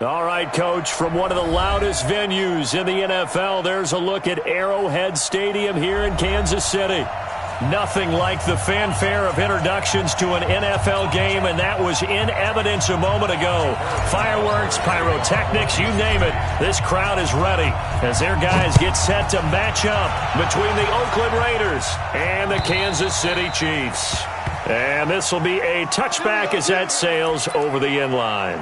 All right, Coach, from one of the loudest venues in the NFL, there's a look at Arrowhead Stadium here in Kansas City. Nothing like the fanfare of introductions to an NFL game, and that was in evidence a moment ago. Fireworks, pyrotechnics, you name it. This crowd is ready as their guys get set to match up between the Oakland Raiders and the Kansas City Chiefs. And this will be a touchback as that sails over the end line.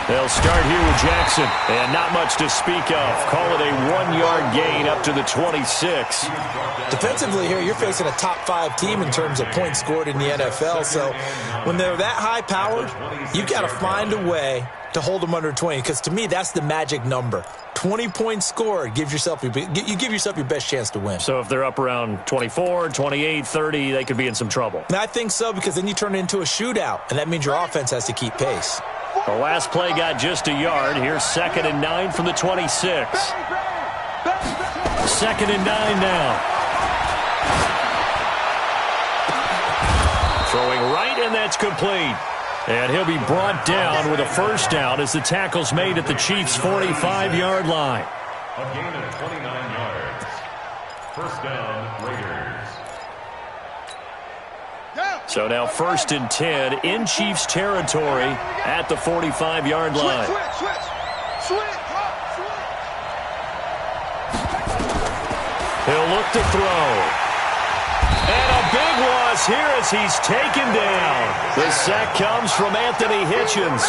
They'll start here with Jackson, and not much to speak of. Call it a 1-yard gain up to the 26. Defensively here, you're facing a top 5 team in terms of points scored in the NFL. So when they're that high-powered, you've got to find a way to hold them under 20, because to me, that's the magic number. 20 points scored, you give yourself your best chance to win. So if they're up around 24, 28, 30, they could be in some trouble. And I think so, because then you turn it into a shootout, and that means your offense has to keep pace. The last play got just a yard. Here's 2nd and 9 from the 26. 2nd and 9 now. Throwing right, and that's complete. And he'll be brought down with a first down as the tackle's made at the Chiefs' 45-yard line. A gain of 29 yards. First down, Raiders. So now 1st and 10 in Chiefs territory at the 45-yard line. He'll look to throw. And a big loss here as he's taken down. The sack comes from Anthony Hitchens.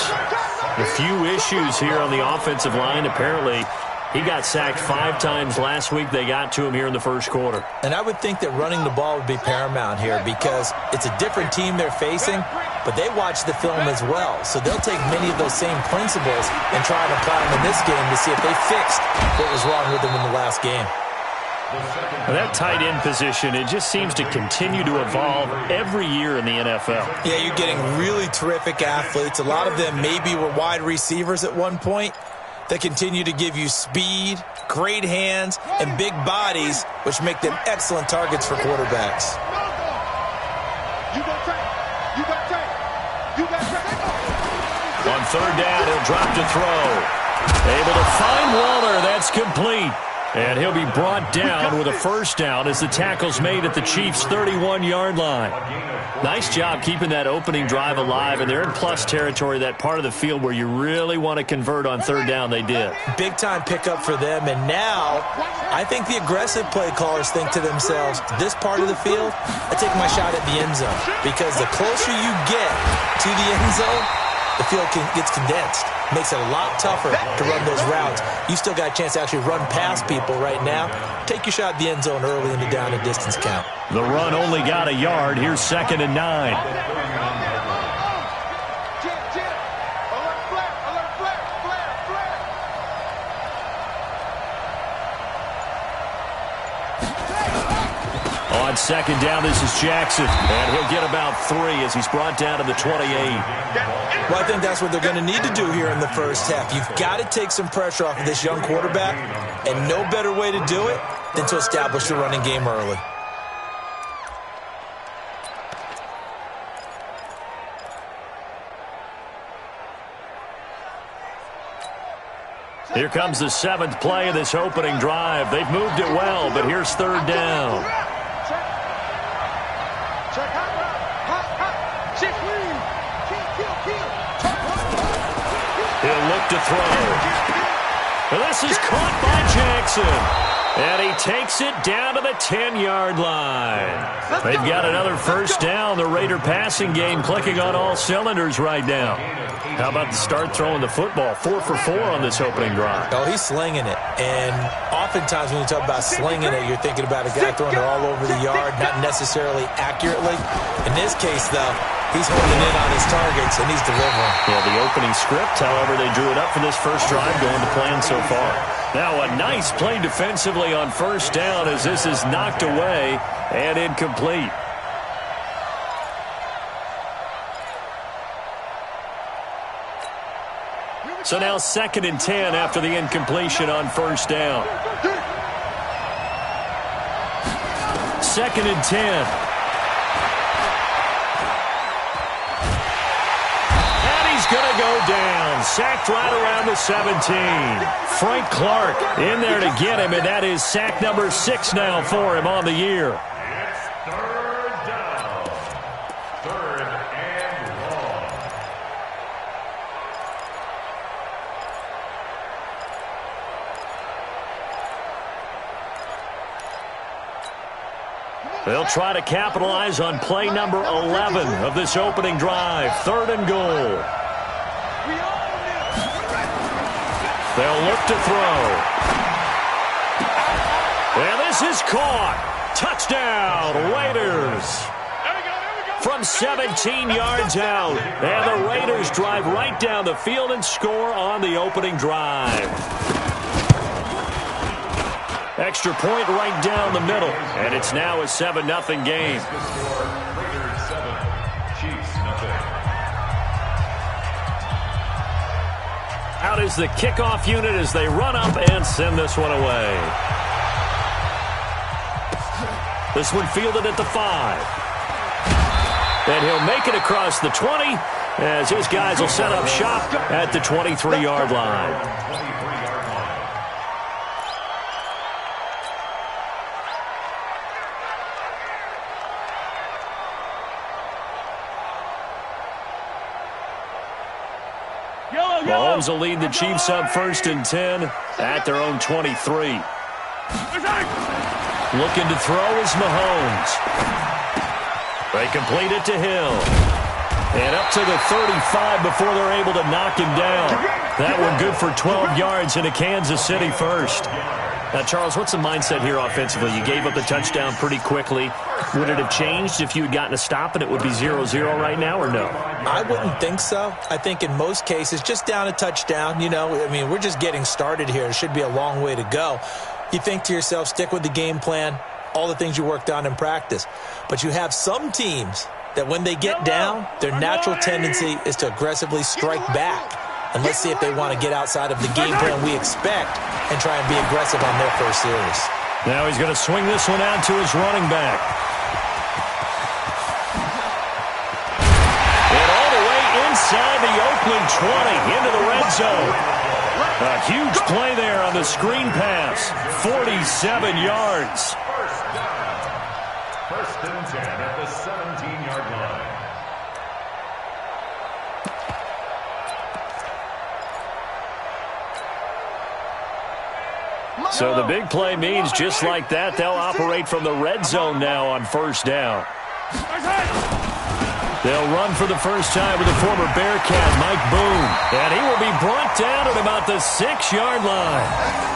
A few issues here on the offensive line. Apparently, he got sacked 5 times last week. They got to him here in the first quarter. And I would think that running the ball would be paramount here, because it's a different team they're facing, but they watch the film as well. So they'll take many of those same principles and try and apply them in this game to see if they fixed what was wrong with them in the last game. That tight end position, it just seems to continue to evolve every year in the NFL. Yeah, you're getting really terrific athletes. A lot of them maybe were wide receivers at one point. They continue to give you speed, great hands, and big bodies, which make them excellent targets for quarterbacks. On 3rd down, he'll drop to throw. Able to find Waller. That's complete. And he'll be brought down with a first down as the tackle's made at the Chiefs' 31-yard line. Nice job keeping that opening drive alive, and they're in plus territory, that part of the field where you really want to convert on 3rd down. They did. Big-time pickup for them, and now I think the aggressive play callers think to themselves, this part of the field, I take my shot at the end zone, because the closer you get to the end zone, the field gets condensed. Makes it a lot tougher to run those routes. You still got a chance to actually run past people right now. Take your shot at the end zone early in the down and distance count. The run only got a yard. Here's 2nd and 9. On 2nd down, this is Jackson, and he'll get about 3 as he's brought down to the 28. Well, I think that's what they're going to need to do here in the first half. You've got to take some pressure off of this young quarterback, and no better way to do it than to establish the running game early. Here comes the 7th play of this opening drive. They've moved it well, but here's 3rd down. He'll look to throw. Well, this is caught by Jackson. And he takes it down to the 10-yard line. They've got another first down. The Raider passing game clicking on all cylinders right now. How about the start throwing the football? 4 for 4 on this opening drive. Oh, he's slinging it. And oftentimes when you talk about slinging it, you're thinking about a guy throwing it all over the yard, not necessarily accurately. In this case, though, He's holding in on his targets, and he's delivering. Yeah, the opening script, however, they drew it up for this first drive going to plan so far. Now a nice play defensively on first down as this is knocked away and incomplete. So now 2nd and 10 after the incompletion on first down. 2nd and 10. Going to go down. Sacked right around the 17. Frank Clark in there to get him, and that is sack number 6 now for him on the year. It's 3rd down. 3rd and long. They'll try to capitalize on play number 11 of this opening drive. 3rd and goal. They'll look to throw. And this is caught. Touchdown, Raiders. From 17 yards out. And the Raiders drive right down the field and score on the opening drive. Extra point right down the middle. And it's now a 7-0 game. Raiders 7, Chiefs nothing. Out is the kickoff unit as they run up and send this one away. This one fielded at the 5. And he'll make it across the 20 as his guys will set up shop at the 23-yard line. Mahomes will lead the Chiefs up 1st and 10 at their own 23. Looking to throw is Mahomes. They complete it to Hill. And up to the 35 before they're able to knock him down. That one good for 12 yards into Kansas City first. Now, Charles, what's the mindset here offensively? You gave up the touchdown pretty quickly. Would it have changed if you had gotten a stop and it would be 0-0 right now, or no? I wouldn't think so. I think in most cases, just down a touchdown, we're just getting started here. It should be a long way to go. You think to yourself, stick with the game plan, all the things you worked on in practice. But you have some teams that when they get down, their natural tendency is to aggressively strike back. And let's see if they want to get outside of the game plan we expect and try and be aggressive on their first series. Now he's going to swing this one out to his running back. And all the way inside the Oakland 20 into the red zone. A huge play there on the screen pass. 47 yards. First and 10 at the 17-yard line. So the big play means just like that, they'll operate from the red zone now on first down. They'll run for the first time with the former Bearcat, Mike Boone. And he will be brought down at about the 6-yard line.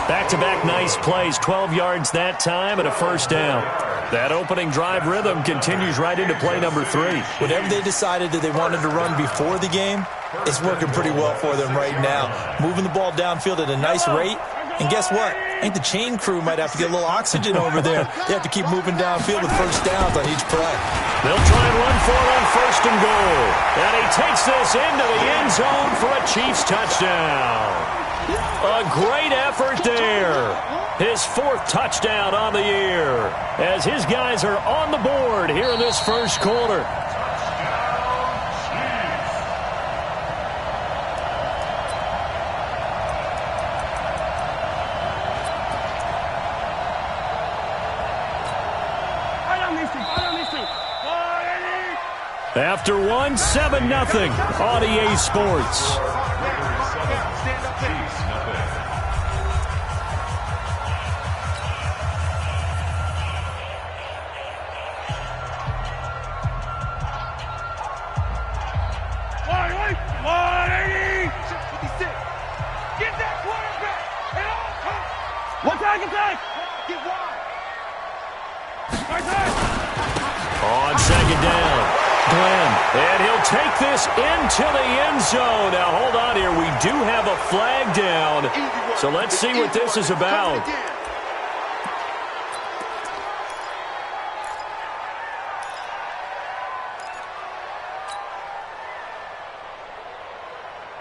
Back-to-back nice plays, 12 yards that time and a first down. That opening drive rhythm continues right into play number 3. Whatever they decided that they wanted to run before the game, it's working pretty well for them right now. Moving the ball downfield at a nice rate. And guess what? I think the chain crew might have to get a little oxygen over there. They have to keep moving downfield with first downs on each play. They'll try and run for it on first and goal. And he takes this into the end zone for a Chiefs touchdown. A great effort there. His 4th touchdown on the year as his guys are on the board here in this first quarter. After one, 7-0 on EA Sports. Chiefs nothing. Get that quarterback at all costs. One tag attack. Get wide. On second down, Glenn. And he'll take this into the end zone. Now, hold on here. We do have a flag down. So let's see what this is about.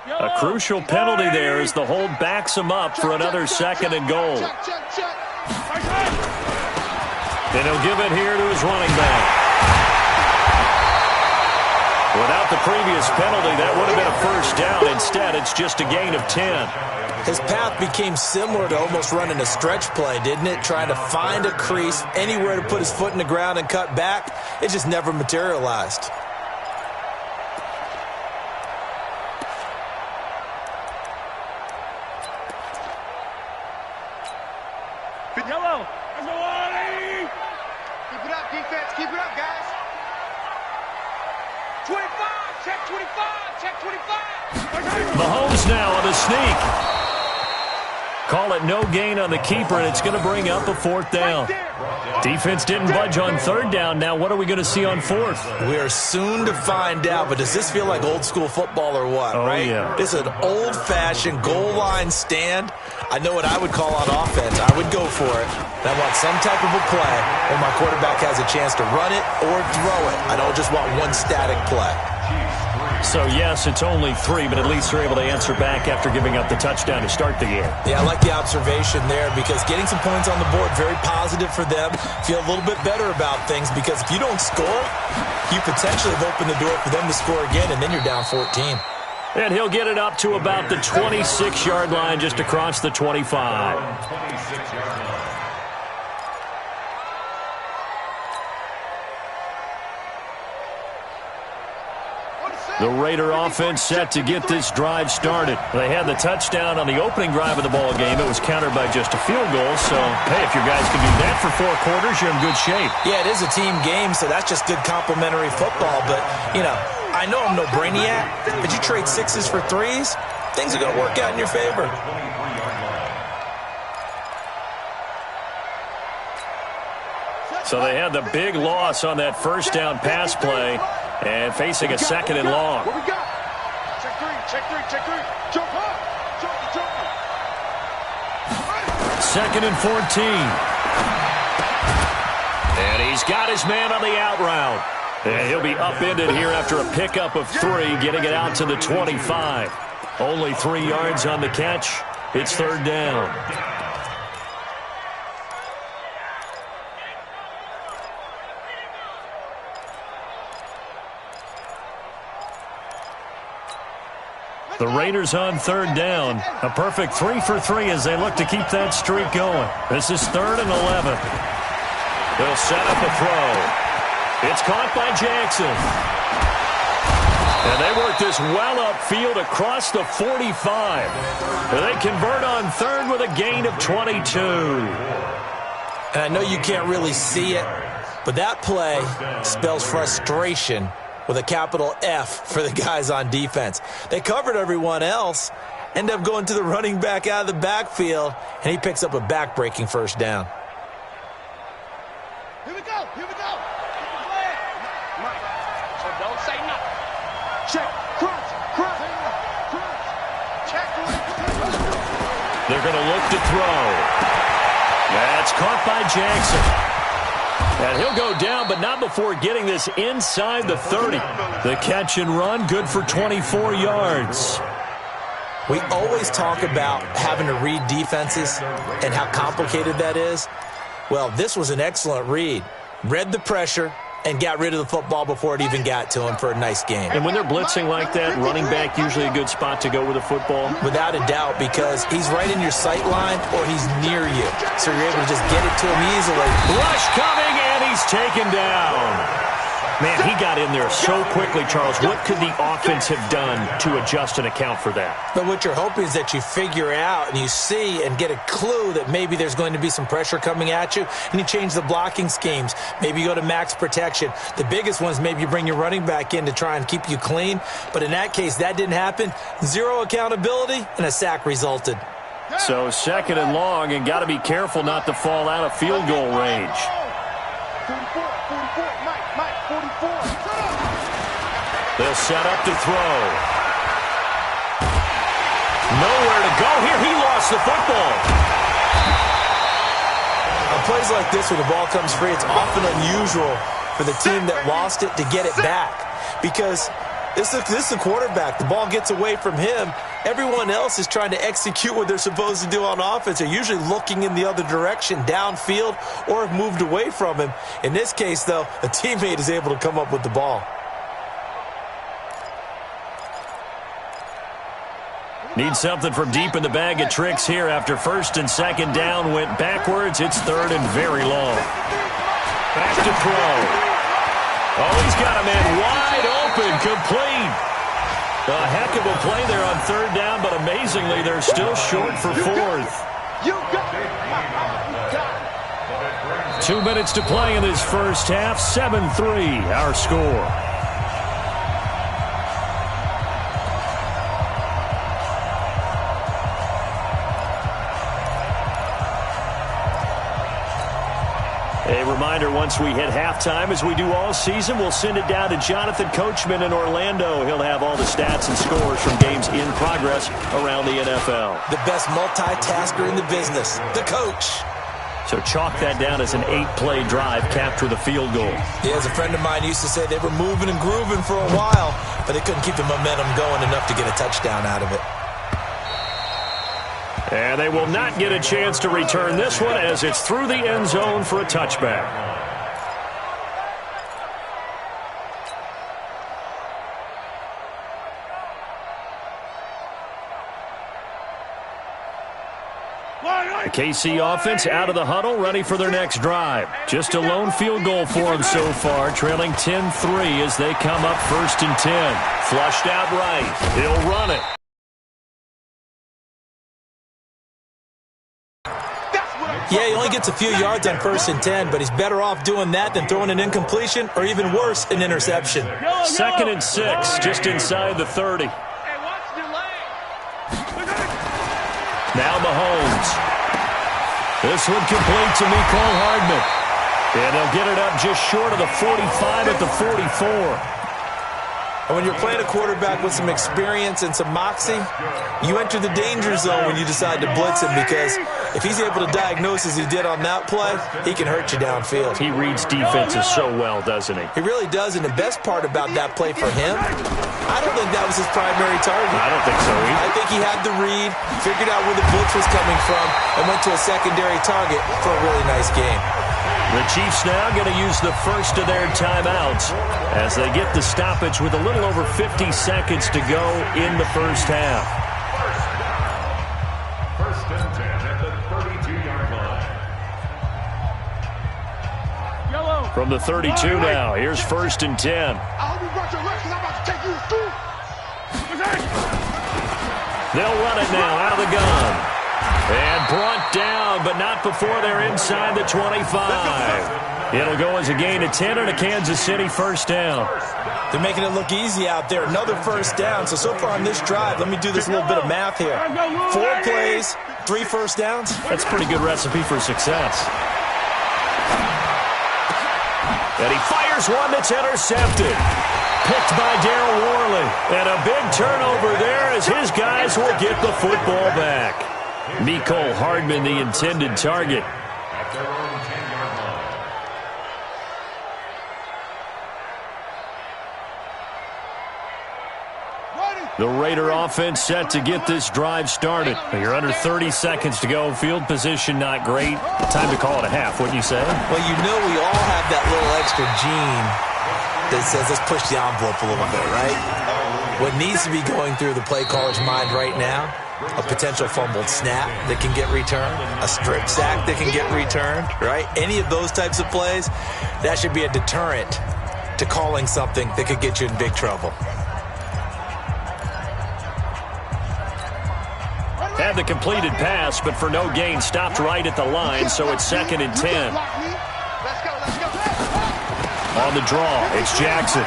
A crucial penalty there as the hold backs him up for another 2nd and goal. And he'll give it here to his running back. Without the previous penalty, that would have been a first down. Instead, it's just a gain of 10. His path became similar to almost running a stretch play, didn't it? Trying to find a crease, anywhere to put his foot in the ground and cut back. It just never materialized. Yellow. Keep it up, defense. Keep it up, guys. 25. Check 25. Check 25. Mahomes now on the sneak. Call it no gain on the keeper, and it's going to bring up a 4th down. Defense didn't budge on 3rd down. Now what are we going to see on 4th? We are soon to find out, but does this feel like old school football or what, right? Yeah. This is an old-fashioned goal line stand. I know what I would call on offense. I would go for it. And I want some type of a play where my quarterback has a chance to run it or throw it. I don't just want one static play. So, yes, it's only 3, but at least they're able to answer back after giving up the touchdown to start the game. Yeah, I like the observation there because getting some points on the board, very positive for them. Feel a little bit better about things because if you don't score, you potentially have opened the door for them to score again, and then you're down 14. And he'll get it up to about the 26-yard line, just across the 25. 26-yard line. The Raider offense set to get this drive started. They had the touchdown on the opening drive of the ball game. It was countered by just a field goal. So, hey, if your guys can do that for 4 quarters, you're in good shape. Yeah, it is a team game, so that's just good complimentary football. But, you know, I know I'm no brainiac, but you trade 6s for 3s, things are going to work out in your favor. So they had the big loss on that first down pass play and facing a 2nd and long. What we got? Check 3, check 3, check 3. Jump up. Jump. 2nd and 14. And he's got his man on the out route. And he'll be upended here after a pickup of 3, getting it out to the 25. Only 3 yards on the catch. It's 3rd down. The Raiders on 3rd down. A perfect 3 for 3 as they look to keep that streak going. This is 3rd and 11. They'll set up a throw. It's caught by Jackson. And they work this well upfield across the 45. They convert on 3rd with a gain of 22. And I know you can't really see it, but that play spells frustration with a capital F for the guys on defense. They covered everyone else, end up going to the running back out of the backfield, and he picks up a back-breaking 1st down. Here we go. Mike, so don't say nothing. Check. Crunch. Check. They're going to look to throw. That's caught by Jackson. And he'll go down, but not before getting this inside the 30. The catch and run, good for 24 yards. We always talk about having to read defenses and how complicated that is. Well, this was an excellent read. Read the pressure and got rid of the football before it even got to him for a nice game. And when they're blitzing like that, running back usually a good spot to go with a football? Without a doubt, because he's right in your sight line or he's near you. So you're able to just get it to him easily. Rush coming, and he's taken down. Man, he got in there so quickly, Charles. What could the offense have done to adjust and account for that? But what you're hoping is that you figure out and you see and get a clue that maybe there's going to be some pressure coming at you, and you change the blocking schemes. Maybe you go to max protection. The biggest one is maybe you bring your running back in to try and keep you clean. But in that case, that didn't happen. 0 accountability, and a sack resulted. So 2nd and long, and got to be careful not to fall out of field goal range. 44, Mike, 44. They'll set up to throw. Nowhere to go here. He lost the football. On plays like this where the ball comes free, it's often unusual for the team that lost it to get it back. Because this is the quarterback. The ball gets away from him. Everyone else is trying to execute what they're supposed to do on offense. They're usually looking in the other direction, downfield, or have moved away from him. In this case, though, a teammate is able to come up with the ball. Need something from deep in the bag of tricks here after first and second down went backwards. It's third and very long. Back to throw. Oh, he's got a man wide open, complete. A heck of a play there on third down, but amazingly, they're still short for fourth. 2 minutes to play in this first half. 7-3, our score. A reminder, once we hit halftime, as we do all season, we'll send it down to Jonathan Coachman in Orlando. He'll have all the stats and scores from games in progress around the NFL. The best multitasker in the business, the coach. So chalk that down as an 8-play drive capped with a field goal. Yeah, as a friend of mine used to say, they were moving and grooving for a while, but they couldn't keep the momentum going enough to get a touchdown out of it. And they will not get a chance to return this one as it's through the end zone for a touchback. The KC offense out of the huddle, ready for their next drive. Just a lone field goal for them so far, trailing 10-3 as they come up first and 10. Flushed out right. He'll run it. Yeah, he only gets a few yards on first and 10, but he's better off doing that than throwing an incompletion or even worse, an interception. 2nd and 6, just inside the 30. Now Mahomes. This one complete to Mecole Hardman. And he'll get it up just short of the 45 at the 44. And when you're playing a quarterback with some experience and some moxie, you enter the danger zone when you decide to blitz him, because if he's able to diagnose as he did on that play, he can hurt you downfield. He reads defenses so well, doesn't he? He really does, and the best part about that play for him, I don't think that was his primary target. I don't think so either. I think he had the read, figured out where the blitz was coming from, and went to a secondary target for a really nice game. The Chiefs now going to use the first of their timeouts as they get the stoppage with a little over 50 seconds to go in the first half. First and 10 at the 32-yard line. From the 32 now, here's first and 10. I hope you brought your legs because I'm about to take you through. They'll run it now out of the gun. And brought down, but not before they're inside the 25. It'll go as a gain of 10 and a Kansas City first down. They're making it look easy out there. Another first down. So far on this drive, let me do this little bit of math here. 4 plays, 3 first downs. That's a pretty good recipe for success. And he fires one that's intercepted. Picked by Darryl Worley. And a big turnover there as his guys will get the football back. Mecole Hardman, the intended target. At their own 10-yard line. The Raider offense set to get this drive started. You're under 30 seconds to go. Field position not great. Time to call it a half, wouldn't you say? Well, you know we all have that little extra gene that says let's push the envelope a little bit, right? What needs to be going through the play caller's mind right now, a potential fumbled snap that can get returned, a strip sack that can get returned, right? Any of those types of plays, that should be a deterrent to calling something that could get you in big trouble. Had the completed pass, but for no gain, stopped right at the line, so it's 2nd and 10. On the draw, it's Jackson.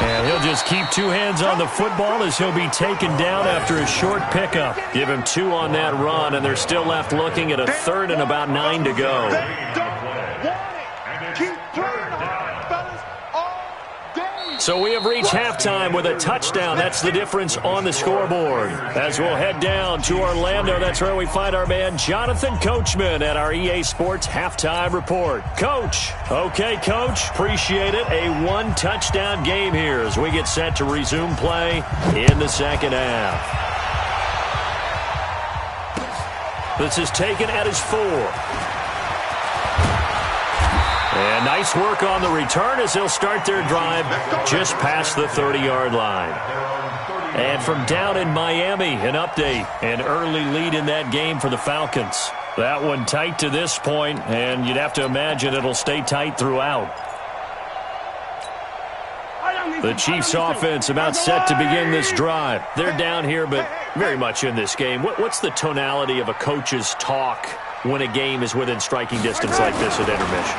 And he'll just keep 2 hands on the football as he'll be taken down after a short pickup. Give him 2 on that run, and they're still left looking at a 3rd and about 9 to go. So we have reached halftime with a touchdown. That's the difference on the scoreboard. As we'll head down to Orlando, that's where we find our man Jonathan Coachman at our EA Sports Halftime Report. Coach. Okay, Coach. Appreciate it. A one-touchdown game here as we get set to resume play in the second half. This is taken at his 4. And nice work on the return as they'll start their drive just past the 30-yard line. And from down in Miami, an update. An early lead in that game for the Falcons. That one tight to this point, and you'd have to imagine it'll stay tight throughout. The Chiefs offense about set to begin this drive. They're down here, but very much in this game. What's the tonality of a coach's talk when a game is within striking distance like this at intermission?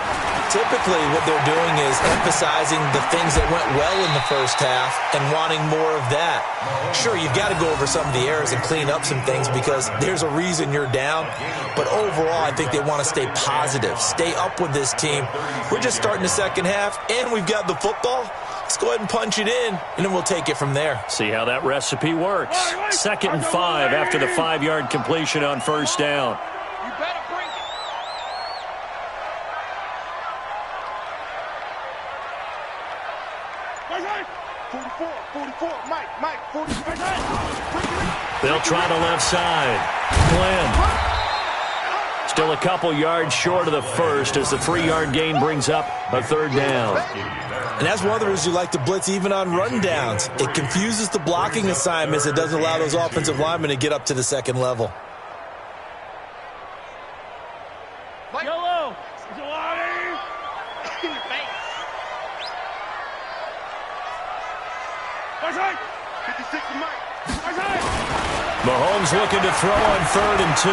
Typically, what they're doing is emphasizing the things that went well in the first half and wanting more of that. Sure, you've got to go over some of the errors and clean up some things because there's a reason you're down. But overall, I think they want to stay positive, stay up with this team. We're just starting the second half, and we've got the football. Let's go ahead and punch it in, and then we'll take it from there. See how that recipe works. 2nd and 5 after the 5-yard completion on first down. You better bring it. Right, 44, Mike, 44. They'll try the left side. Glenn. Still a couple yards short of the first as the 3-yard gain brings up a 3rd down. And that's one of the reasons you like to blitz even on run downs. It confuses the blocking assignments. It doesn't allow those offensive linemen to get up to the second level. Yellow. Mahomes looking to throw on 3rd and 2.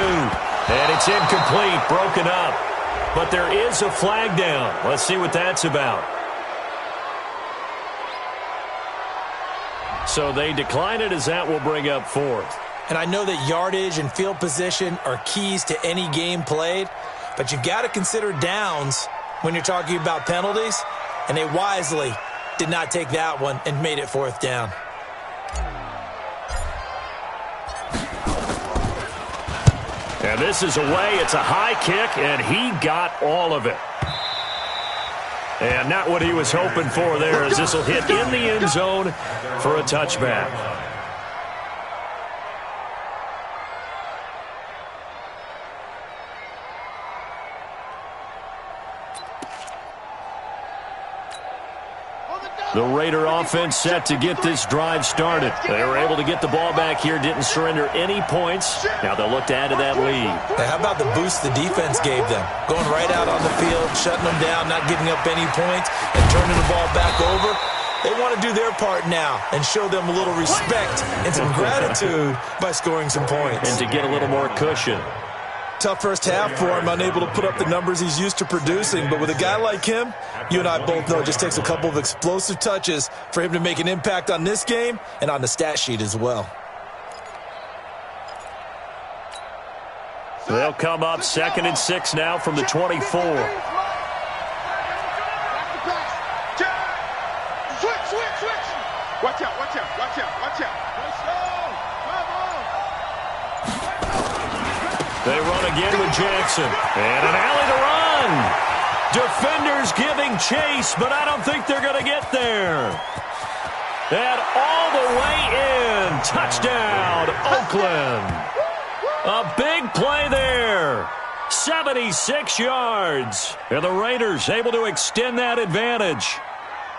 And it's incomplete, broken up. But there is a flag down. Let's see what that's about. So they decline it as that will bring up 4th. And I know that yardage and field position are keys to any game played, but you've got to consider downs when you're talking about penalties, and they wisely did not take that one and made it 4th down. And this is away. It's a high kick, and he got all of it. And not what he was hoping for there, as this will hit in the end zone for a touchback. The Raider offense set to get this drive started. They were able to get the ball back here, didn't surrender any points. Now they'll look to add to that lead. Now, how about the boost the defense gave them? Going right out on the field, shutting them down, not giving up any points, and turning the ball back over. They want to do their part now and show them a little respect and some gratitude by scoring some points. And to get a little more cushion. Tough first half for him, unable to put up the numbers he's used to producing. But with a guy like him, you and I both know it just takes a couple of explosive touches for him to make an impact on this game and on the stat sheet as well. They'll come up 2nd and 6 now from the 24. Switch. Watch out. They run again with Jackson. And an alley to run. Defenders giving chase, but I don't think they're going to get there. And all the way in. Touchdown, Oakland. A big play there. 76 yards. And the Raiders able to extend that advantage.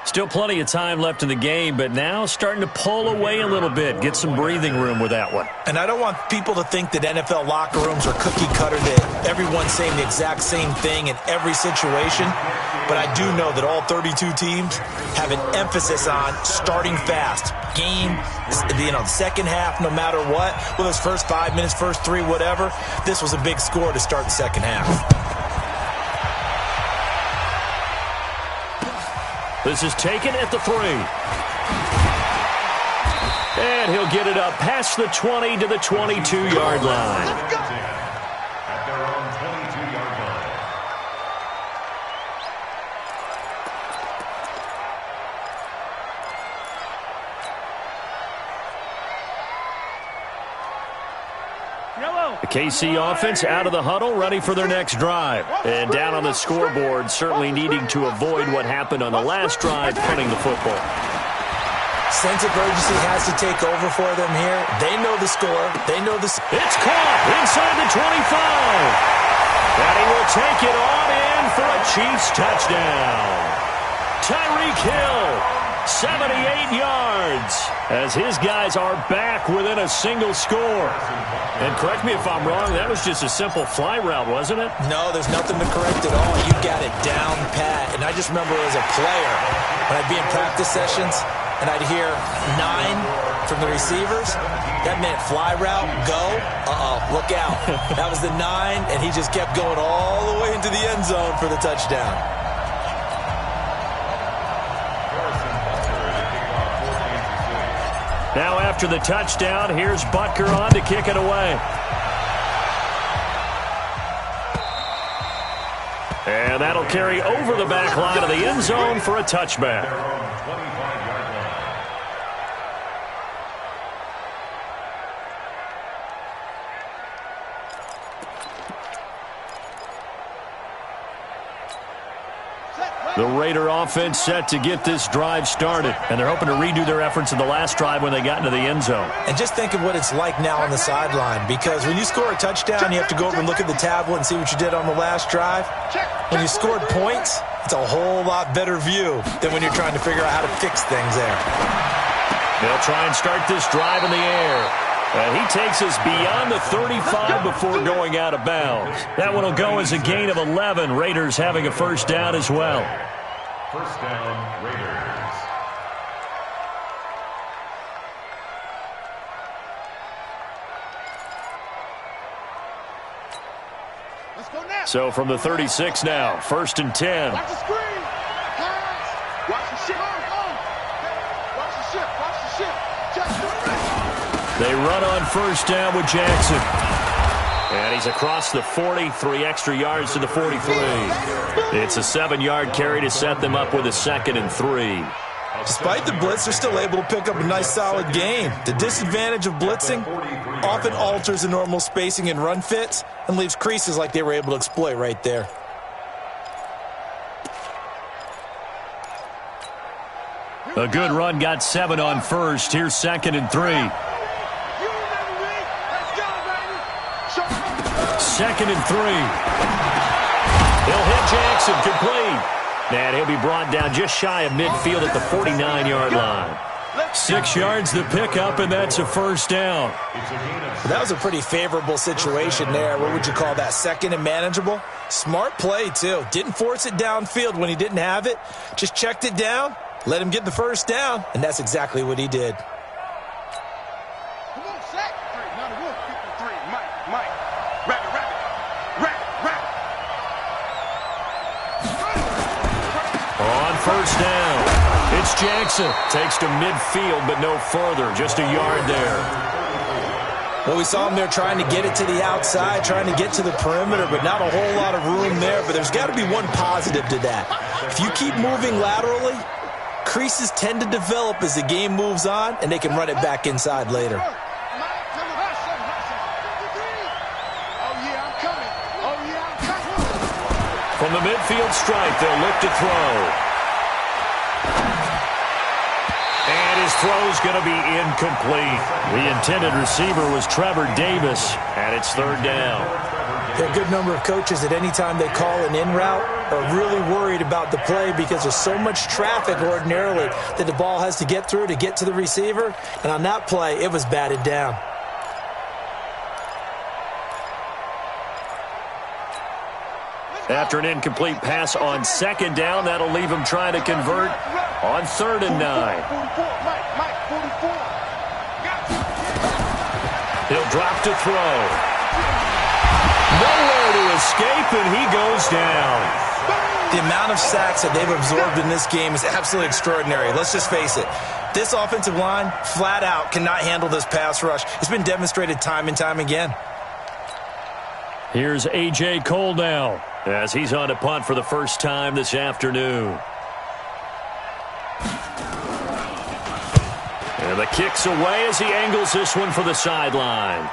Still plenty of time left in the game, but now starting to pull away a little bit, get some breathing room with that one. And I don't want people to think that NFL locker rooms are cookie cutter, that everyone's saying the exact same thing in every situation. But I do know that all 32 teams have an emphasis on starting fast. Game, the second half, no matter what, whether it's first 5 minutes, first 3, whatever, this was a big score to start the second half. This is taken at the 3. And he'll get it up past the 20 to the 22-yard line. At their own 22-yard line. The KC offense out of the huddle, ready for their next drive. And down on the scoreboard, certainly needing to avoid what happened on the last drive, punting the football. Sense of urgency has to take over for them here. They know the score. They know the... It's caught inside the 25. And he will take it on in for a Chiefs touchdown. Tyreek Hill, 78 yards, as his guys are back within a single score. And correct me if I'm wrong, that was just a simple fly route, wasn't it? No, there's nothing to correct at all. You got it down pat. And I just remember as a player, when I'd be in practice sessions, and I'd hear 9 from the receivers. That meant fly route, go. Look out. That was the 9, and he just kept going all the way into the end zone for the touchdown. Now after the touchdown, here's Butker on to kick it away. And that'll carry over the back line of the end zone for a touchback. The Raider offense set to get this drive started, and they're hoping to redo their efforts in the last drive when they got into the end zone. And just think of what it's like now on the sideline, because when you score a touchdown, you have to go over and look at the tablet and see what you did on the last drive. When you scored points, it's a whole lot better view than when you're trying to figure out how to fix things there. They'll try and start this drive in the air. And he takes us beyond the 35 before going out of bounds. That one will go as a gain of 11. Raiders having a first down as well. First down, Raiders. Let's go now. So from the 36 now, 1st and 10. Watch the screen. Pass. Watch the shit. Watch the shit. Watch the shit. They run on first down with Jackson. And he's across the 40, 3 extra yards to the 43. It's a 7-yard carry to set them up with a 2nd and 3. Despite the blitz, they're still able to pick up a nice, solid gain. The disadvantage of blitzing often alters the normal spacing and run fits and leaves creases like they were able to exploit right there. A good run, got 7 on first. Here's 2nd and 3. 2nd and 3. He'll hit Jackson, complete. And he'll be brought down just shy of midfield at the 49-yard line. 6 yards the pickup, and that's a first down. That was a pretty favorable situation there. What would you call that, 2nd and manageable? Smart play, too. Didn't force it downfield when he didn't have it. Just checked it down, let him get the first down, and that's exactly what he did. Come on, sack. 3, not a wolf. 53. Mike. Rabbit. On first down, it's Jackson. Takes to midfield, but no further. Just a yard there. Well, we saw him there trying to get it to the outside, trying to get to the perimeter, but not a whole lot of room there. But there's got to be one positive to that. If you keep moving laterally, creases tend to develop as the game moves on, and they can run it back inside later. From the midfield stripe, they'll look to throw. And his throw's going to be incomplete. The intended receiver was Trevor Davis, and it's 3rd down. There are a good number of coaches at any time they call an in route are really worried about the play because there's so much traffic ordinarily that the ball has to get through to get to the receiver. And on that play, it was batted down. After an incomplete pass on 2nd down, that'll leave him trying to convert on 3rd and 9. He'll drop to throw. Nowhere to escape, and he goes down. The amount of sacks that they've absorbed in this game is absolutely extraordinary. Let's just face it. This offensive line, flat out, cannot handle this pass rush. It's been demonstrated time and time again. Here's A.J. Cole now, as he's on to punt for the first time this afternoon. And the kick's away as he angles this one for the sideline.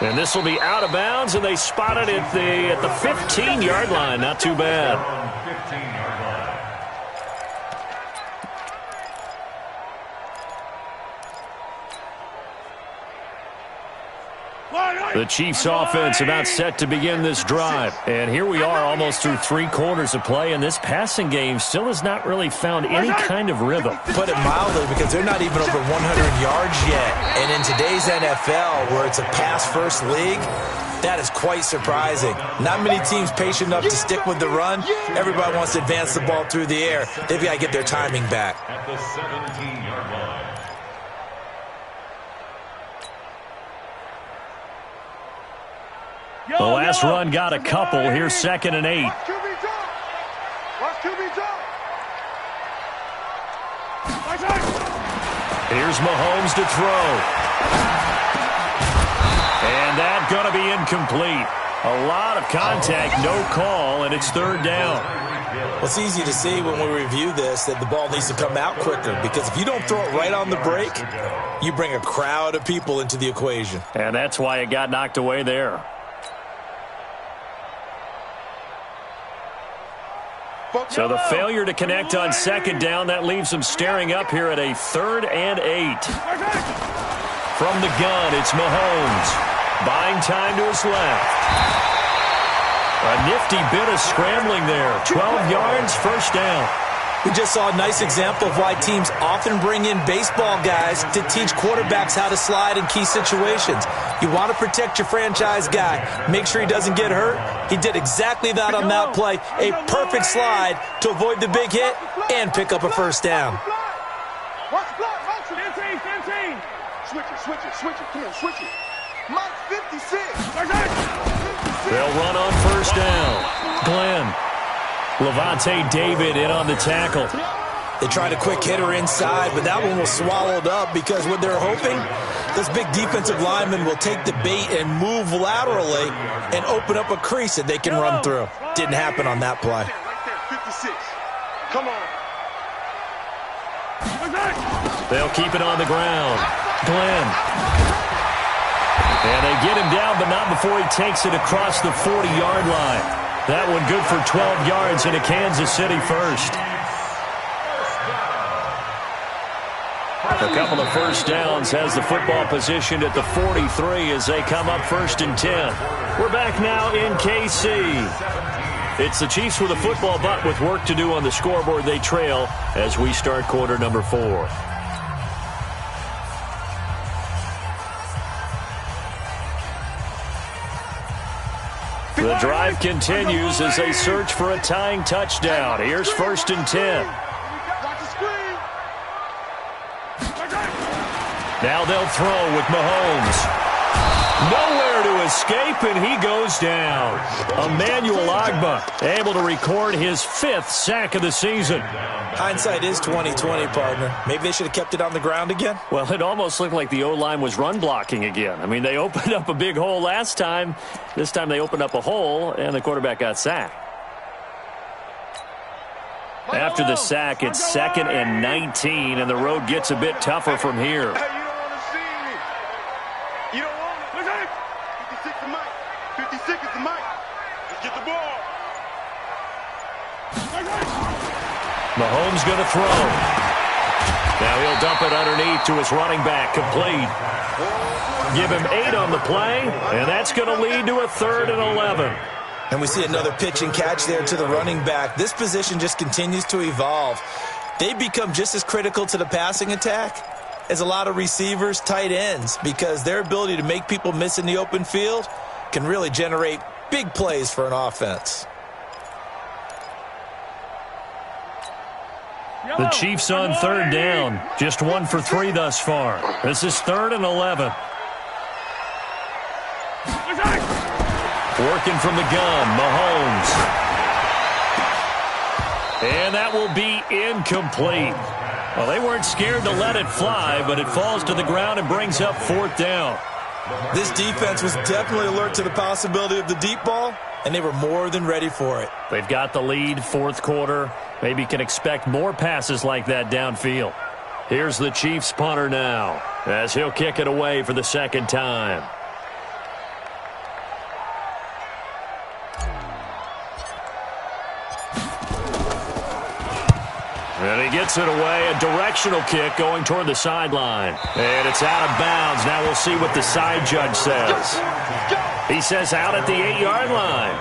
And this will be out of bounds, and they spot it at the 15-yard line. Not too bad. 15-yard line. The Chiefs offense about set to begin this drive. And here we are almost through 3 quarters of play, and this passing game still has not really found any kind of rhythm. Put it mildly, because they're not even over 100 yards yet. And in today's NFL, where it's a pass-first league, that is quite surprising. Not many teams patient enough to stick with the run. Everybody wants to advance the ball through the air. They've got to get their timing back. At the 17-yard line. The last run got a couple. Here's 2nd and 8. Watch QB jump. Here's Mahomes to throw. And that's going to be incomplete. A lot of contact, no call, and it's 3rd down. Well, it's easy to see when we review this that the ball needs to come out quicker, because if you don't throw it right on the break, you bring a crowd of people into the equation. And that's why it got knocked away there. So the failure to connect on 2nd down, that leaves them staring up here at a 3rd and 8. From the gun, it's Mahomes. Buying time to his left. A nifty bit of scrambling there. 12 yards, 1st down. We just saw a nice example of why teams often bring in baseball guys to teach quarterbacks how to slide in key situations. You want to protect your franchise guy. Make sure he doesn't get hurt. He did exactly that on that play. A perfect slide to avoid the big hit and pick up a 1st down. Watch the block. 15. Switch it. Come on, switch it. Mike 56. They'll run on 1st down. Glenn. Levante David in on the tackle. They tried a quick hitter inside, but that one was swallowed up, because what they're hoping, this big defensive lineman will take the bait and move laterally and open up a crease that they can run through. Didn't happen on that play. Right there, 56. Come on. They'll keep it on the ground. Glenn. And they get him down, but not before he takes it across the 40-yard line. That one good for 12 yards and a Kansas City 1st. A couple of 1st downs has the football positioned at the 43 as they come up 1st and 10. We're back now in KC. It's the Chiefs with a football, but with work to do on the scoreboard, they trail as we start quarter number 4. The drive continues as they search for a tying touchdown. Here's 1st and 10. Now they'll throw with Mahomes. Nowhere to escape, and he goes down. Emmanuel Ogbah able to record his 5th sack of the season. Hindsight is 20/20, partner. Maybe they should have kept it on the ground again. Well, it almost looked like the O-line was run blocking again. I mean, they opened up a big hole last time. This time they opened up a hole, and the quarterback got sacked. After the sack, it's 2nd and 19, and the road gets a bit tougher from here. Hey, you don't want to see me. You don't want me. 56 is Mike. 56 is the Mike. Let's get the ball. Mahomes going to throw. Now he'll dump it underneath to his running back, complete. Give him 8 on the play, and that's going to lead to a 3rd and 11. And we see another pitch and catch there to the running back. This position just continues to evolve. They become just as critical to the passing attack as a lot of receivers, tight ends, because their ability to make people miss in the open field can really generate big plays for an offense. The Chiefs on 3rd down. Just 1 for 3 thus far. This is 3rd and 11. Working from the gun, Mahomes. And that will be incomplete. Well, they weren't scared to let it fly, but it falls to the ground and brings up 4th down. This defense was definitely alert to the possibility of the deep ball, and they were more than ready for it. They've got the lead, 4th quarter. Maybe can expect more passes like that downfield. Here's the Chiefs punter now, as he'll kick it away for the 2nd time. gets it away. A directional kick going toward the sideline. And it's out of bounds. Now we'll see what the side judge says. He says out at the 8-yard line.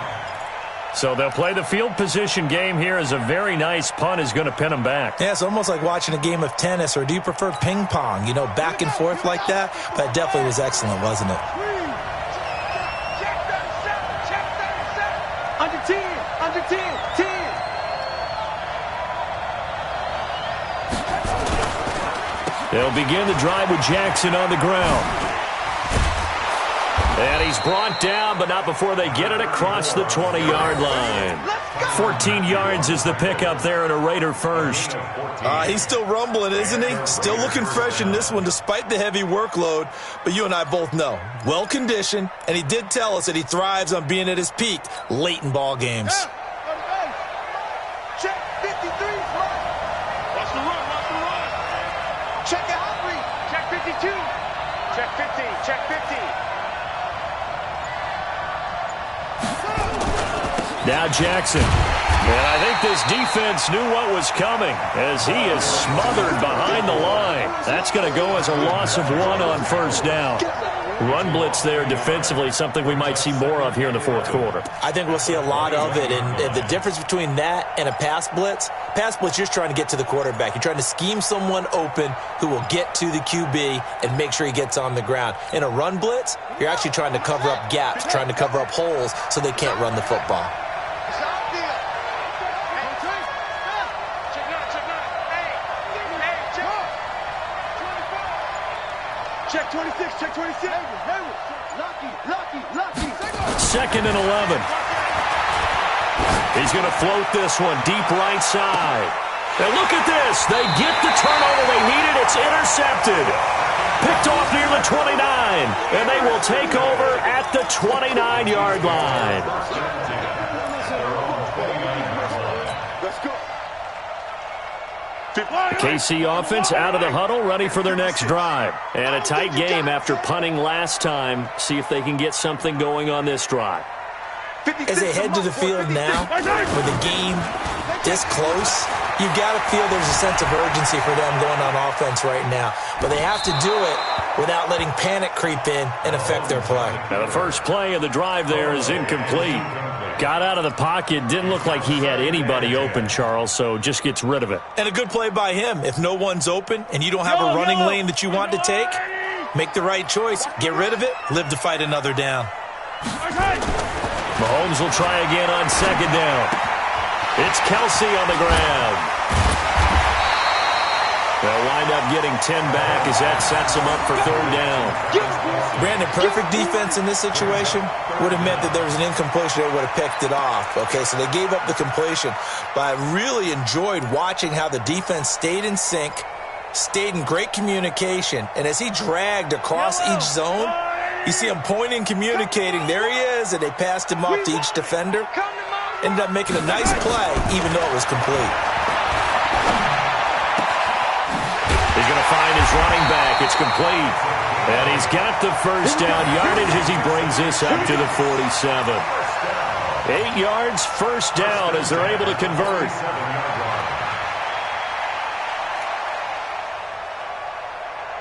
So they'll play the field position game here as a very nice punt is going to pin them back. Yeah, it's almost like watching a game of tennis, or do you prefer ping pong? You know, back and forth like that? But it definitely was excellent, wasn't it? Under 10, under 10, 10. They'll begin the drive with Jackson on the ground. And he's brought down, but not before they get it across the 20-yard line. 14 yards is the pickup there, and a Raider first. He's still rumbling, isn't he? Still looking fresh in this one despite the heavy workload. But you and I both know, well-conditioned, and he did tell us that he thrives on being at his peak late in ball games. Check 53. Watch the run, watch the run. Check it out, check 52. Check 50, check 50. Now Jackson. And I think this defense knew what was coming as he is smothered behind the line. That's going to go as a loss of 1 on first down. Run blitz there defensively, something we might see more of here in the fourth quarter. I think we'll see a lot of it, and the difference between that and a pass blitz, you're just trying to get to the quarterback. You're trying to scheme someone open who will get to the QB and make sure he gets on the ground. In a run blitz, you're actually trying to cover up gaps, trying to cover up holes so they can't run the football. Check 26, check 26. Lucky. Second and 11. He's going to float this one deep right side. And look at this. They get the turnover they needed. It's intercepted. Picked off near the 29. And they will take over at the 29-yard line. The KC offense out of the huddle, ready for their next drive. And a tight game after punting last time. See if they can get something going on this drive. As they head to the field now, with the game this close, you've got to feel there's a sense of urgency for them going on offense right now. But they have to do it without letting panic creep in and affect their play. Now the first play of the drive there is incomplete. Got out of the pocket, didn't look like he had anybody open, Charles, so just gets rid of it. And a good play by him. If no one's open and you don't have a running lane that you want to take, make the right choice. Get rid of it, live to fight another down. Mahomes will try again on second down. It's Kelsey on the ground. They'll wind up getting 10 back as that sets them up for third down. Brandon, perfect defense in this situation would have meant that there was an incompletion. They would have picked it off. Okay, so they gave up the completion. But I really enjoyed watching how the defense stayed in sync, stayed in great communication. And as he dragged across each zone, you see him pointing, communicating. There he is, and they passed him off to each defender. Ended up making a nice play, even though it was complete. He's going to find his running back. It's complete. And he's got the first down yardage as he brings this up to the 47. 8 yards, first down as they're able to convert.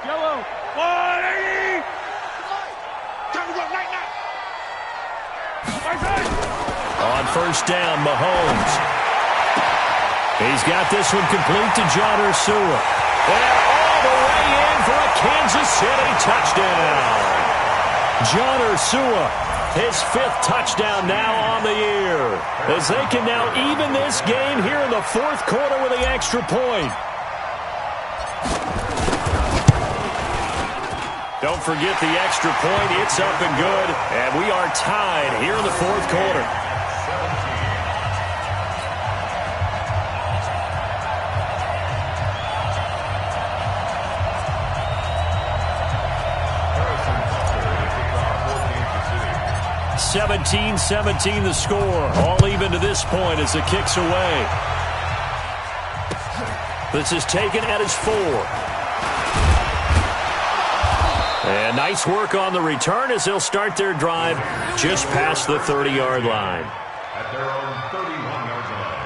Yellow. 180. Time to go night. On first down, Mahomes. He's got this one complete to John Ursua. And all the way in for a Kansas City touchdown. John Ursua, his 5th touchdown now on the year. As they can now even this game here in the fourth quarter with the extra point. Don't forget the extra point. It's up and good. And we are tied here in the fourth quarter. (17-17) the score. All even to this point as the kick's away. This is taken at his 4. And nice work on the return as they'll start their drive just past the 30-yard line. At their own 31-yard line.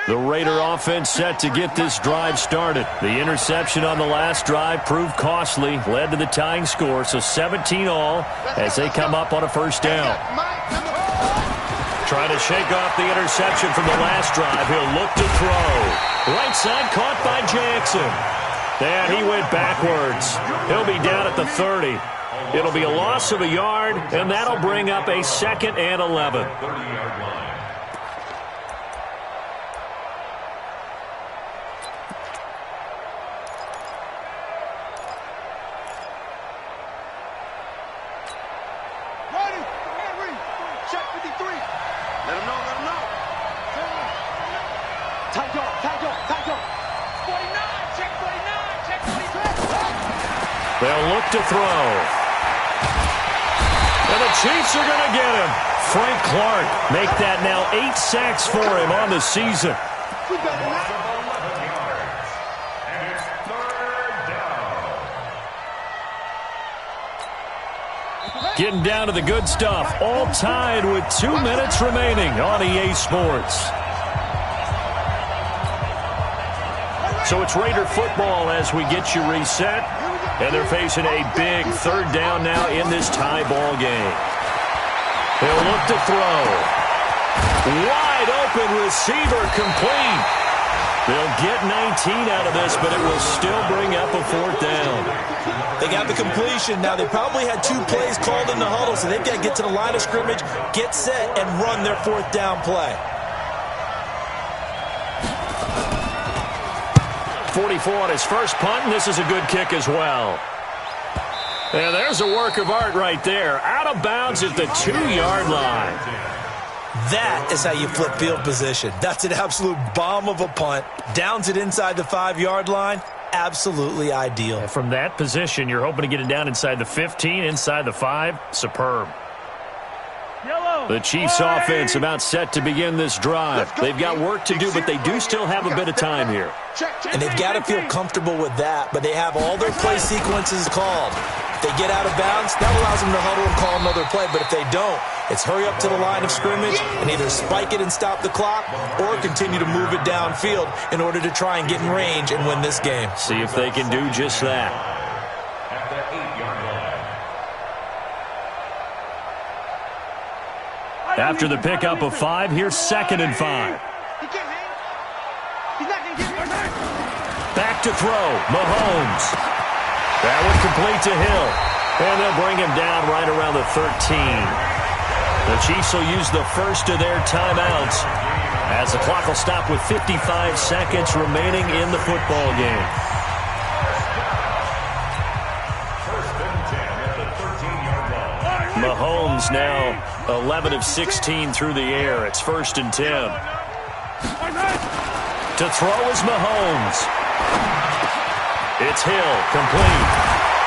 The Raider offense set to get this drive started. The interception on the last drive proved costly, led to the tying score, so 17 all as they come up on a first down. Trying to shake off the interception from the last drive. He'll look to throw. Right side caught by Jackson. And he went backwards. He'll be down at the 30. It'll be a loss of a yard, and that'll bring up a 2nd and 11. 30-yard line. They'll look to throw. And the Chiefs are going to get him. Frank Clark make that now 8 sacks for him on the season. And it's 3rd down. Getting down to the good stuff. All tied with 2 minutes remaining on EA Sports. So it's Raider football as we get you reset. And they're facing a big 3rd down now in this tie ball game. They'll look to throw. Wide open receiver complete. They'll get 19 out of this, but it will still bring up a 4th down. They got the completion. Now, they probably had 2 plays called in the huddle, so they've got to get to the line of scrimmage, get set, and run their 4th down play. 44 on his first punt, and this is a good kick as well. And there's a work of art right there. Out of bounds at the 2-yard line. That is how you flip field position. That's an absolute bomb of a punt. Downs it inside the 5-yard line. Absolutely ideal. And from that position, you're hoping to get it down inside the 15, inside the 5. Superb. The Chiefs offense about set to begin this drive. They've got work to do, but they do still have a bit of time here. And they've got to feel comfortable with that, but they have all their play sequences called. If they get out of bounds, that allows them to huddle and call another play, but if they don't, it's hurry up to the line of scrimmage and either spike it and stop the clock or continue to move it downfield in order to try and get in range and win this game. See if they can do just that. At the 8-yard line. After the pickup of 5, here's 2nd and 5. Back to throw, Mahomes. That one complete to Hill. And they'll bring him down right around the 13. The Chiefs will use the first of their timeouts as the clock will stop with 55 seconds remaining in the football game. 1st and 10 at the 13-yard line. Mahomes now 11 of 16 through the air. It's 1st and 10. To throw is Mahomes. It's Hill, complete.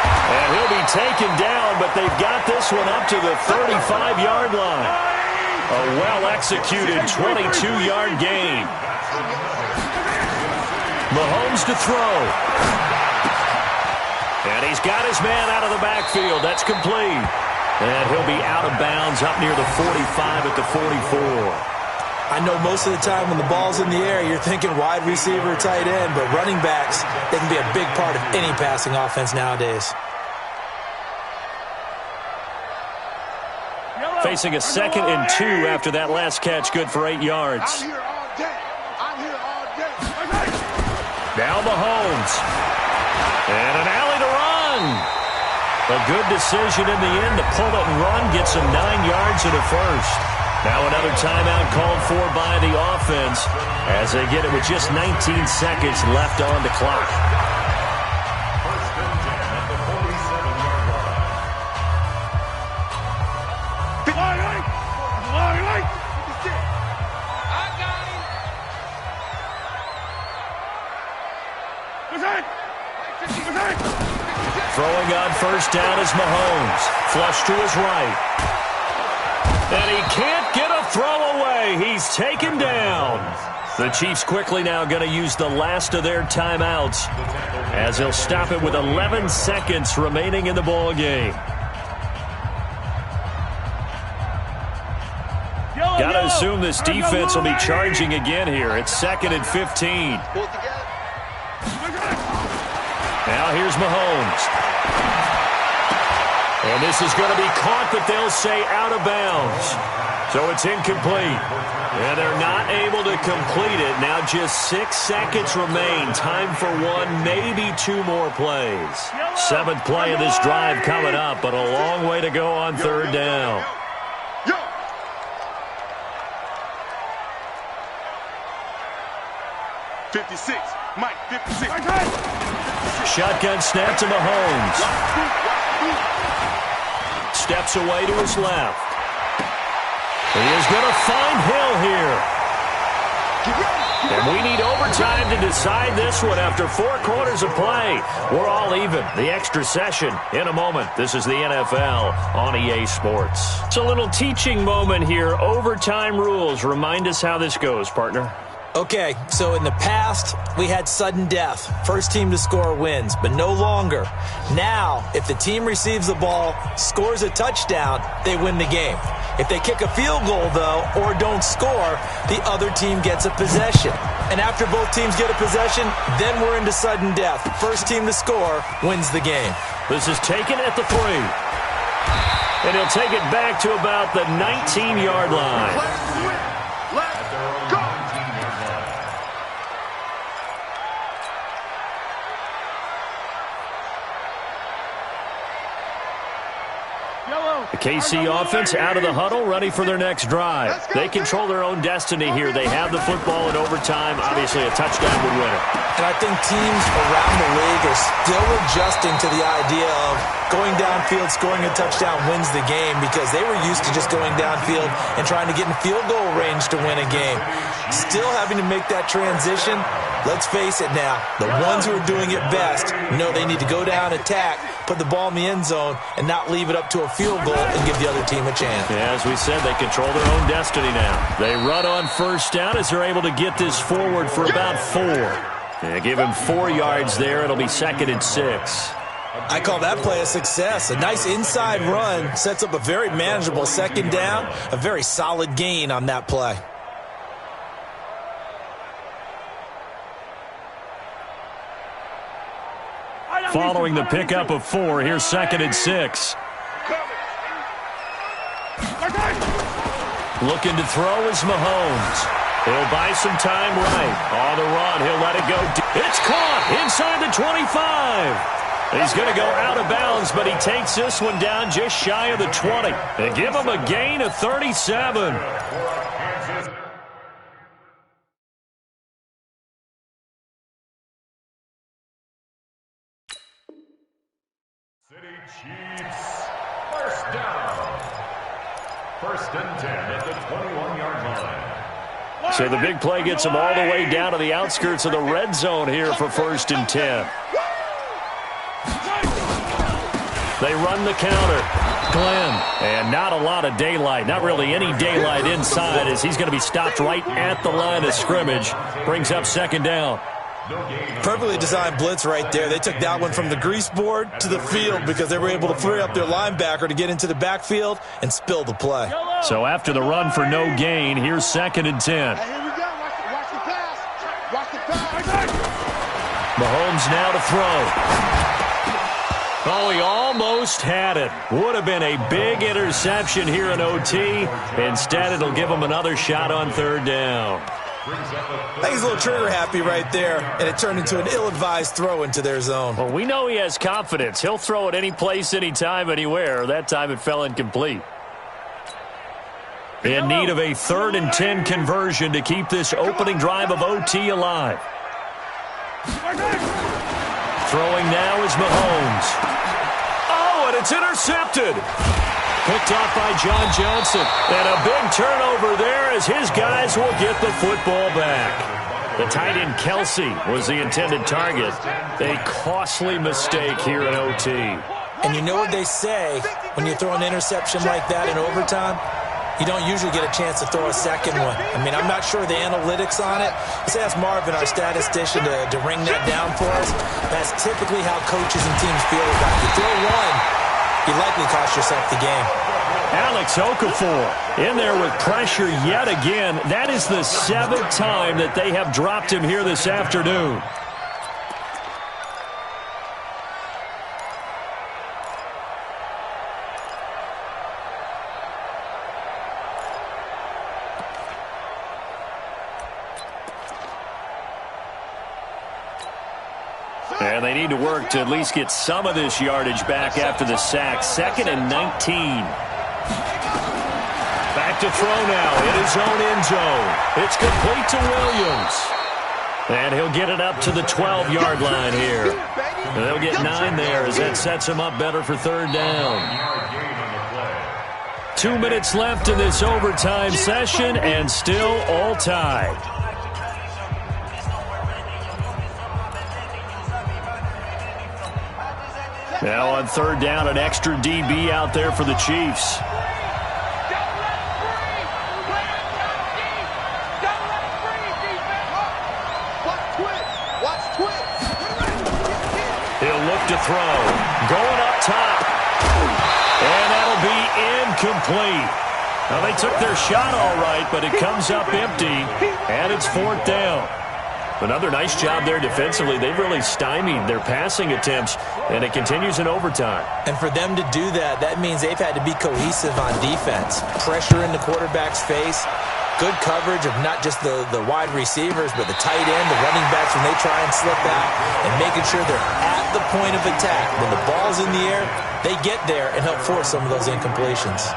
And he'll be taken down, but they've got this one up to the 35-yard line. A well-executed 22-yard gain. Mahomes to throw. And he's got his man out of the backfield. That's complete. And he'll be out of bounds up near the 45 at the 44. I know most of the time when the ball's in the air, you're thinking wide receiver, tight end, but running backs, they can be a big part of any passing offense nowadays. Facing a 2nd and 2 after that last catch, good for 8 yards. I'm here all day. I'm here all day. Now Mahomes. And an alley to run. A good decision in the end to pull it and run, gets him 9 yards and a first. Now another timeout called for by the offense as they get it with just 19 seconds left on the clock. 1st and 10 at the 47-yard line. Throwing on 1st down is Mahomes. Flush to his right. And he can't get a throw away. He's taken down. The Chiefs quickly now going to use the last of their timeouts as they'll stop it with 11 seconds remaining in the ball game. Got a assume this defense will be charging again here. It's 2nd and 15. Now here's Mahomes. And this is going to be caught, but they'll say out of bounds. So it's incomplete. And they're not able to complete it. Now just 6 seconds remain. Time for one, maybe 2 more plays. 7th play of this drive coming up, but a long way to go on 3rd down. 56. Mike, 56. Shotgun snap to Mahomes. Steps away to his left. He is going to find Hill here. And we need overtime to decide this one after 4 quarters of play. We're all even. The extra session in a moment. This is the NFL on EA Sports. It's a little teaching moment here. Overtime rules. Remind us how this goes, partner. Okay, so in the past, we had sudden death. First team to score wins, but no longer. Now, if the team receives the ball, scores a touchdown, they win the game. If they kick a field goal, though, or don't score, the other team gets a possession. And after both teams get a possession, then we're into sudden death. First team to score wins the game. This is taken at the 3. And he'll take it back to about the 19-yard line. The KC offense out of the huddle, ready for their next drive. They control their own destiny here. They have the football in overtime. Obviously, a touchdown would win it. And I think teams around the league are still adjusting to the idea of going downfield, scoring a touchdown wins the game, because they were used to just going downfield and trying to get in field goal range to win a game. Still having to make that transition. Let's face it now, the ones who are doing it best know they need to go down, attack, put the ball in the end zone, and not leave it up to a field goal and give the other team a chance. Yeah, as we said, they control their own destiny now. They run on first down as they're able to get this forward for about 4. Yeah, give him 4 yards there. It'll be 2nd and 6. I call that play a success. A nice inside run sets up a very manageable 2nd down, a very solid gain on that play. Following the pickup of 4, here's 2nd and 6. Looking to throw is Mahomes. He'll buy some time right. On the run, he'll let it go. It's caught inside the 25. He's going to go out of bounds, but he takes this one down just shy of the 20. They give him a gain of 37. Chiefs, first down. 1st and 10 at the 21-yard line. So the big play gets them all the way down to the outskirts of the red zone here for 1st and 10. They run the counter. Glenn, and not a lot of daylight, not really any daylight inside, as he's going to be stopped right at the line of scrimmage. Brings up 2nd down. Perfectly designed blitz right there. They took that one from the grease board to the field because they were able to free up their linebacker to get into the backfield and spill the play. So after the run for no gain, here's 2nd and 10. Hey, here we go. Watch the pass. Watch the pass. Mahomes now to throw. Oh, he almost had it. Would have been a big interception here in OT. Instead, it'll give him another shot on 3rd down. I think he's a little trigger happy right there, and it turned into an ill-advised throw into their zone. Well, we know he has confidence. He'll throw it any place, anytime, anywhere. That time it fell incomplete. In need of a 3rd and 10 conversion to keep this opening drive of OT alive. Throwing now is Mahomes. Oh, and it's intercepted. Picked off by John Johnson. And a big turnover there as his guys will get the football back. The tight end Kelsey was the intended target. A costly mistake here in OT. And you know what they say when you throw an interception like that in overtime? You don't usually get a chance to throw a second one. I mean, I'm not sure the analytics on it. Let's ask Marvin, our statistician, to ring that down for us. That's typically how coaches and teams feel about it. You throw one, you likely cost yourself the game. Alex Okafor in there with pressure yet again. That is the 7th time that they have dropped him here this afternoon. And they need to work to at least get some of this yardage back after the sack. 2nd and 19. Back to throw now in his own end zone. It's complete to Williams. And he'll get it up to the 12-yard line here. And they'll get 9 there as that sets him up better for 3rd down. 2 minutes left in this overtime session and still all tied. Now on 3rd down, an extra DB out there for the Chiefs. He'll look to throw. Going up top. And that'll be incomplete. Now, they took their shot all right, but it comes up empty, and it's 4th down. Another nice job there defensively. They've really stymied their passing attempts, and it continues in overtime. And for them to do that, that means they've had to be cohesive on defense. Pressure in the quarterback's face, good coverage of not just the wide receivers, but the tight end, the running backs when they try and slip out, and making sure they're at the point of attack. When the ball's in the air, they get there and help force some of those incompletions.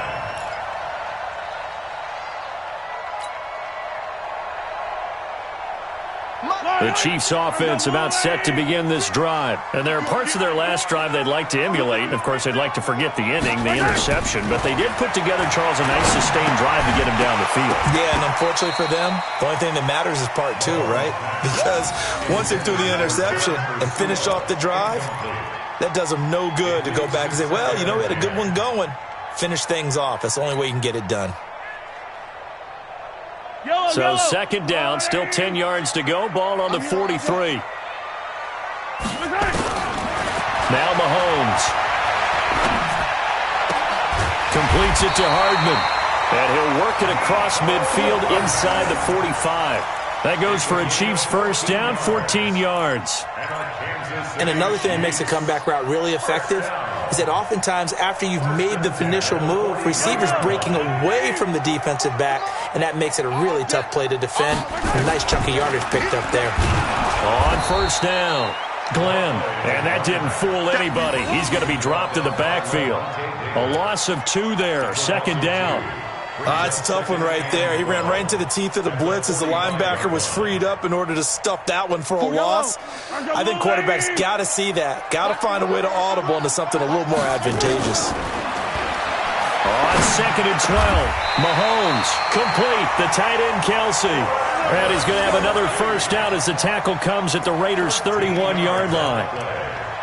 The Chiefs offense about set to begin this drive. And there are parts of their last drive they'd like to emulate. And, of course, they'd like to forget the ending, the interception. But they did put together, Charles, a nice sustained drive to get him down the field. Yeah, and unfortunately for them, the only thing that matters is part 2, right? Because once they threw the interception and finished off the drive, that does them no good to go back and say, well, you know, we had a good one going. Finish things off. That's the only way you can get it done. So 2nd down, still 10 yards to go. Ball on the 43. Now Mahomes. Completes it to Hardman. And he'll work it across midfield inside the 45. That goes for a Chiefs 1st down, 14 yards. And another thing that makes the comeback route really effective is that oftentimes after you've made the initial move, receivers breaking away from the defensive back, and that makes it a really tough play to defend. A nice chunk of yardage picked up there. On 1st down, Glenn. And that didn't fool anybody. He's going to be dropped in the backfield. A loss of 2 there, 2nd down. It's a tough one right there. He ran right into the teeth of the blitz as the linebacker was freed up in order to stuff that one for a loss. I think quarterbacks got to see that. Got to find a way to audible into something a little more advantageous. On 2nd and 12, Mahomes complete. The tight end, Kelsey. And he's going to have another 1st down as the tackle comes at the Raiders' 31-yard line.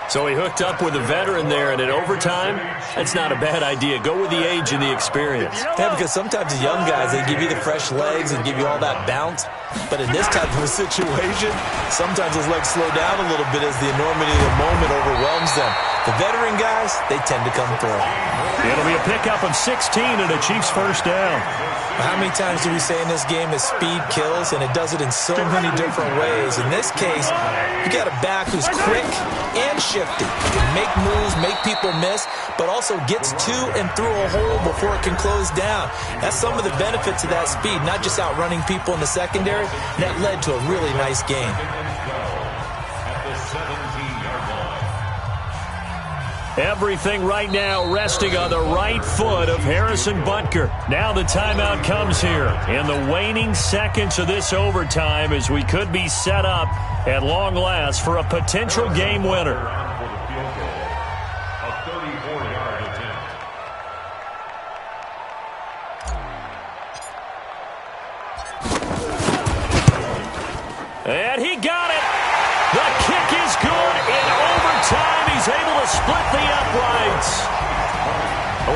So he hooked up with a veteran there, and in overtime, that's not a bad idea. Go with the age and the experience. Yeah, because sometimes the young guys, they give you the fresh legs and give you all that bounce. But in this type of a situation, sometimes those legs slow down a little bit as the enormity of the moment overwhelms them. The veteran guys, they tend to come through. It'll be a pickup of 16 and a Chiefs 1st down. How many times do we say in this game that speed kills, and it does it in so many different ways? In this case, you got a back who's quick and shifty. He can make moves, make people miss, but also gets to and through a hole before it can close down. That's some of the benefits of that speed, not just outrunning people in the secondary. That led to a really nice game. Everything right now resting on the right foot of Harrison Butker. Now the timeout comes here in the waning seconds of this overtime as we could be set up at long last for a potential game winner. A 34-yard attempt. And he got it. The kick is good in overtime. He's able to split the uprights.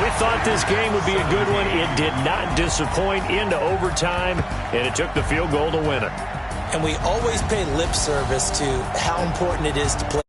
We thought this game would be a good one. It did not disappoint into overtime, and it took the field goal to win it. And we always pay lip service to how important it is to play